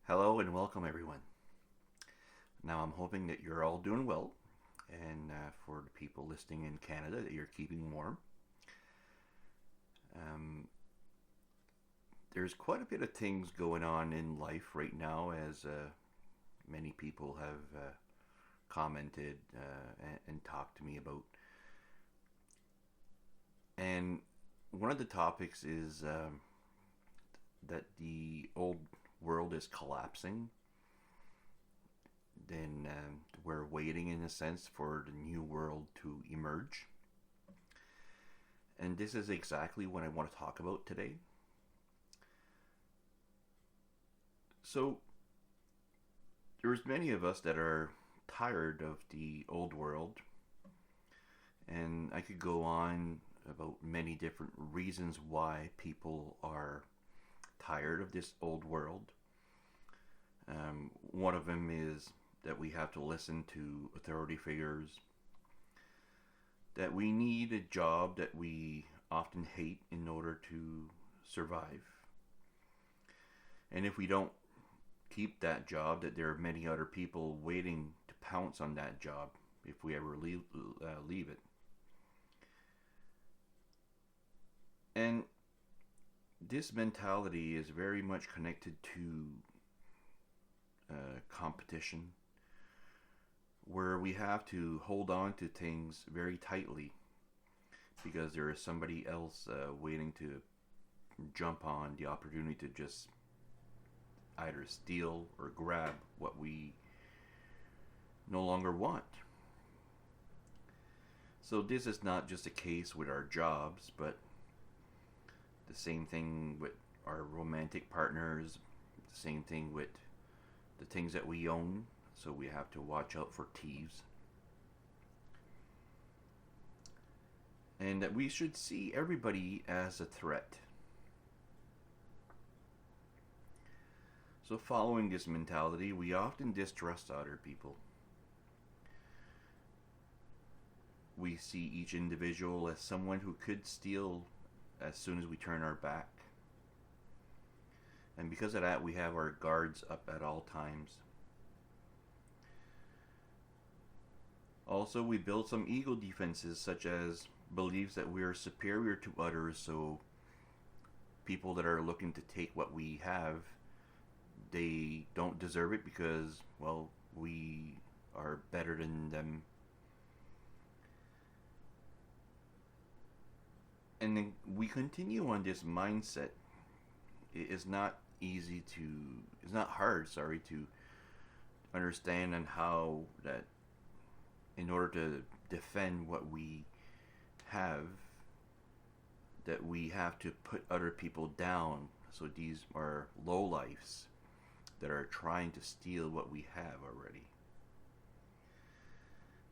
Hello and welcome, everyone. Now, I'm hoping that you're all doing well, and for the people listening in Canada, that you're keeping warm. Um, there's quite a bit of things going on in life right now, as many people have commented and talked to me about. And one of the topics is that the old world is collapsing. Then we're waiting, in a sense, for the new world to emerge. And this is exactly what I want to talk about today. So, there's many of us that are tired of the old world, and I could go on about many different reasons why people are tired of this old world. One of them is that we have to listen to authority figures, that we need a job that we often hate in order to survive. And if we don't keep that job, that there are many other people waiting to pounce on that job if we ever leave it. And this mentality is very much connected to competition, where we have to hold on to things very tightly because there is somebody else waiting to jump on the opportunity to just either steal or grab what we no longer want. So this is not just a case with our jobs, but the same thing with our romantic partners, the same thing with the things that we own. So we have to watch out for thieves. And that we should see everybody as a threat. So, following this mentality, we often distrust other people. We see each individual as someone who could steal as soon as we turn our back. And because of that, we have our guards up at all times. Also, we build some ego defenses, such as beliefs that we are superior to others, so people that are looking to take what we have, they don't deserve it because, well, we are better than them. And then we continue on this mindset. It is not easy to, it's not hard, sorry, to understand on how that in order to defend what we have, that we have to put other people down. So these are lowlifes that are trying to steal what we have already.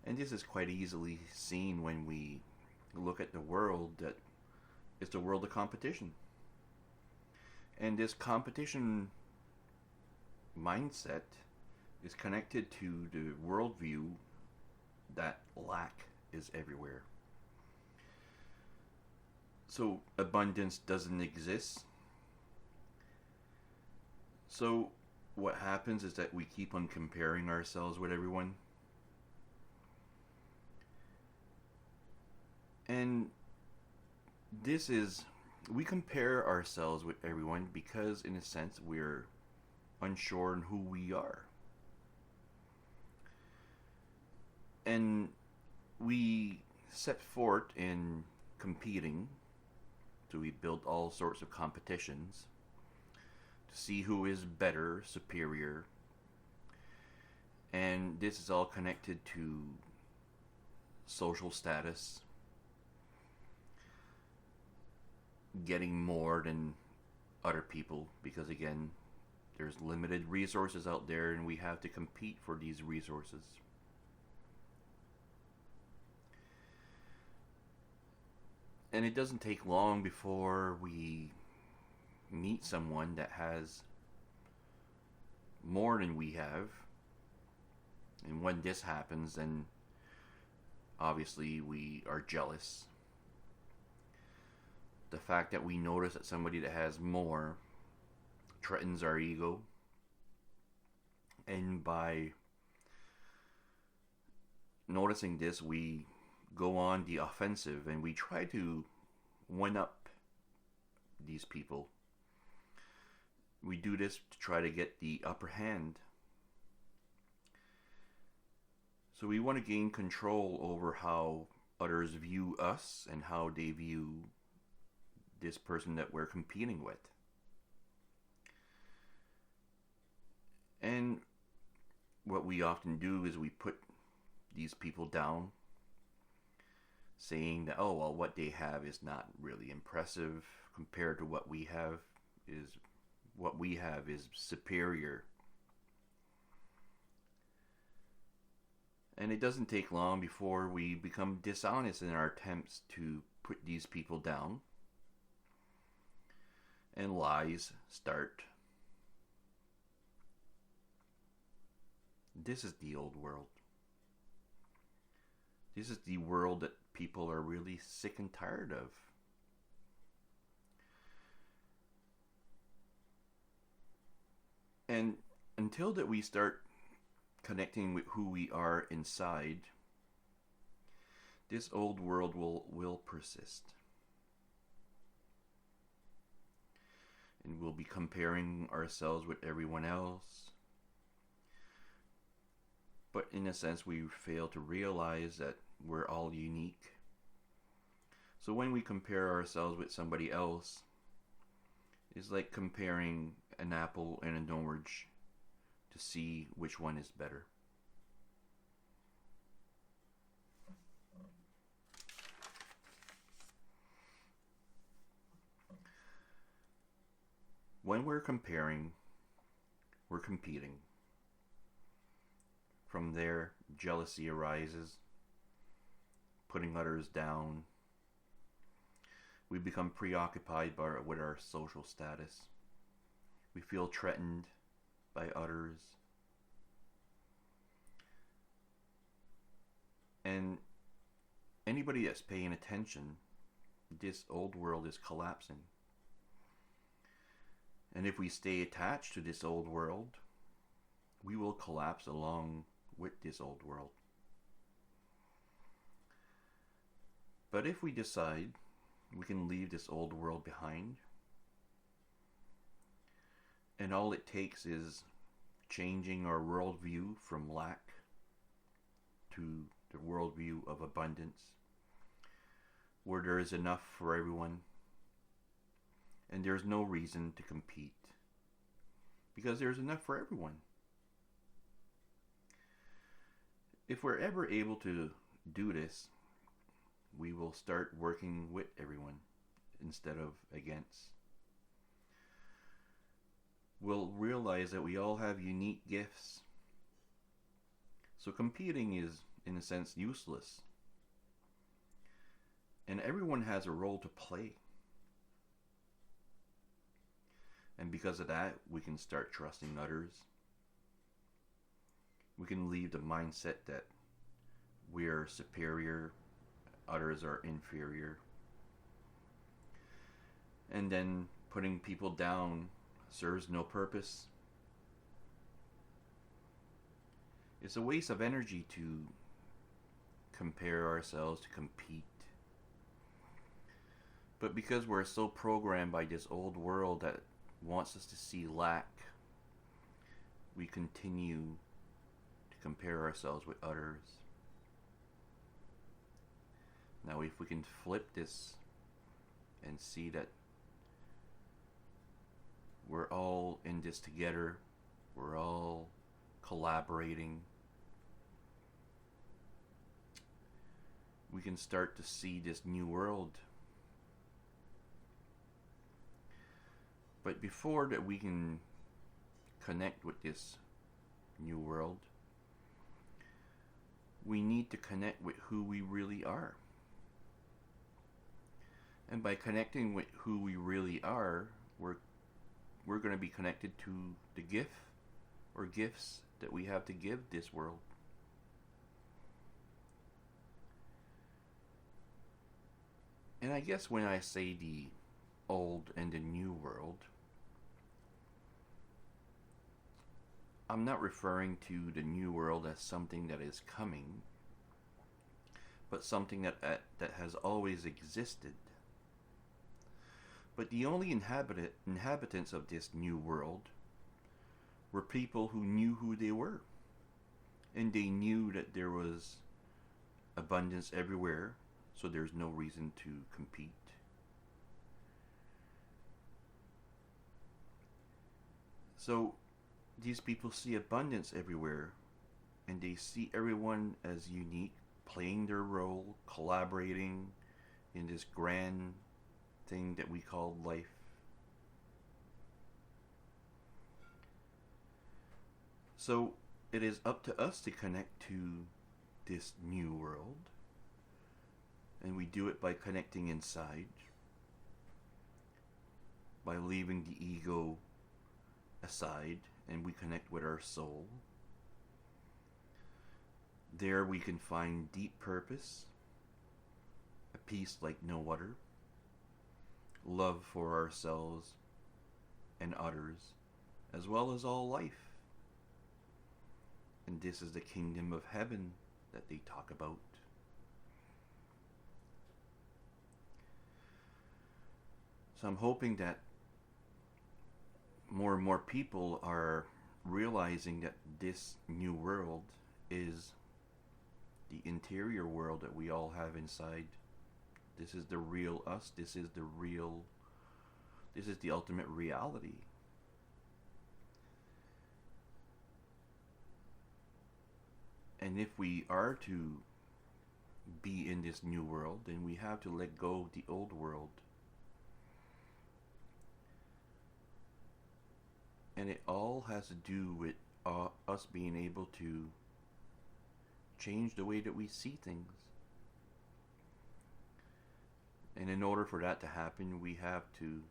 And this is quite easily seen when we look at the world, that it's a world of competition. And this competition mindset is connected to the worldview that lack is everywhere. So abundance doesn't exist. So what happens is that we keep on comparing ourselves with everyone. And this is, we compare ourselves with everyone because, in a sense, we're unsure in who we are. And we set forth in competing, so we build all sorts of competitions to see who is better, superior. And this is all connected to social status, getting more than other people, because again, there's limited resources out there and we have to compete for these resources. And it doesn't take long before we meet someone that has more than we have. And when this happens, then obviously we are jealous. The fact that we notice that somebody that has more threatens our ego. And by noticing this, we go on the offensive and we try to one up these people. We do this to try to get the upper hand. So we want to gain control over how others view us and how they view this person that we're competing with. And what we often do is we put these people down, saying that, oh, well, what they have is not really impressive compared to what we have is superior. And it doesn't take long before we become dishonest in our attempts to put these people down, and lies start. This is the old world. This is the world that people are really sick and tired of. And until that we start connecting with who we are inside, this old world will persist. And we'll be comparing ourselves with everyone else. But in a sense, we fail to realize that we're all unique. So when we compare ourselves with somebody else, it's like comparing an apple and an orange to see which one is better. When we're comparing, we're competing. From there, jealousy arises, putting others down. We become preoccupied with our social status. We feel threatened by others. And anybody that's paying attention, this old world is collapsing. And if we stay attached to this old world, we will collapse along with this old world. But if we decide we can leave this old world behind, and all it takes is changing our worldview from lack to the worldview of abundance, where there is enough for everyone, and there's no reason to compete, because there's enough for everyone. If we're ever able to do this, we will start working with everyone instead of against. We'll realize that we all have unique gifts. So competing is, in a sense, useless. And everyone has a role to play. And because of that, we can start trusting others. We can leave the mindset that we are superior, others are inferior. And then putting people down serves no purpose. It's a waste of energy to compare ourselves, to compete. But because we're so programmed by this old world that wants us to see lack, we continue to compare ourselves with others. Now, if we can flip this and see that we're all in this together, we're all collaborating, we can start to see this new world. But before that we can connect with this new world, we need to connect with who we really are. And by connecting with who we really are, we're going to be connected to the gift or gifts that we have to give this world. And I guess when I say the old and the new world, I'm not referring to the new world as something that is coming, but something that has always existed. But the only inhabitants of this new world were people who knew who they were, and they knew that there was abundance everywhere, so there's no reason to compete. So these people see abundance everywhere, and they see everyone as unique, playing their role, collaborating in this grand thing that we call life. So it is up to us to connect to this new world, and we do it by connecting inside, by leaving the ego aside, and we connect with our soul. There we can find deep purpose, a peace like no other, love for ourselves and others, as well as all life. And this is the kingdom of heaven that they talk about. So I'm hoping that more and more people are realizing that this new world is the interior world that we all have inside. This is the real us. This is the ultimate reality. And if we are to be in this new world, then we have to let go of the old world. And it all has to do with us being able to change the way that we see things. And in order for that to happen, we have to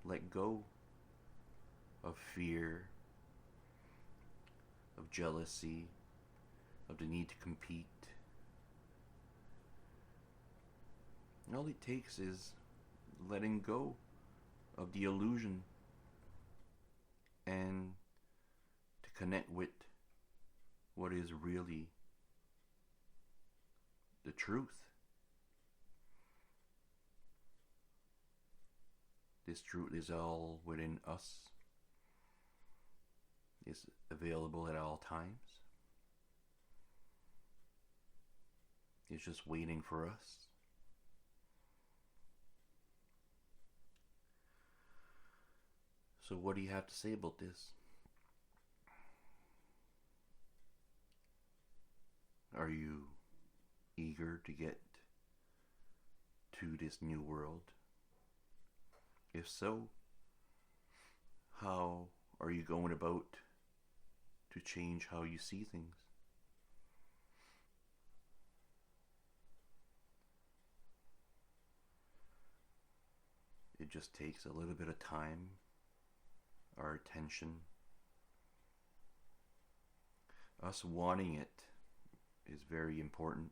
let go of fear, of jealousy, of the need to compete. And all it takes is letting go of the illusion and to connect with what is really the truth. This truth is all within us. It's available at all times. It's just waiting for us. So what do you have to say about this? Are you eager to get to this new world? If so, how are you going about to change how you see things? It just takes a little bit of time, our attention. Us wanting it is very important.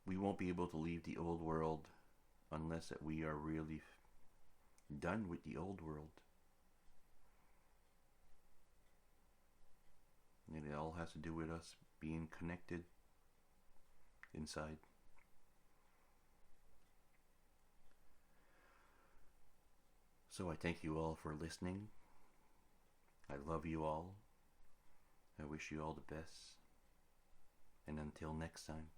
We won't be able to leave the old world unless that we are really done with the old world. And it all has to do with us being connected inside. So I thank you all for listening. I love you all. I wish you all the best. And until next time.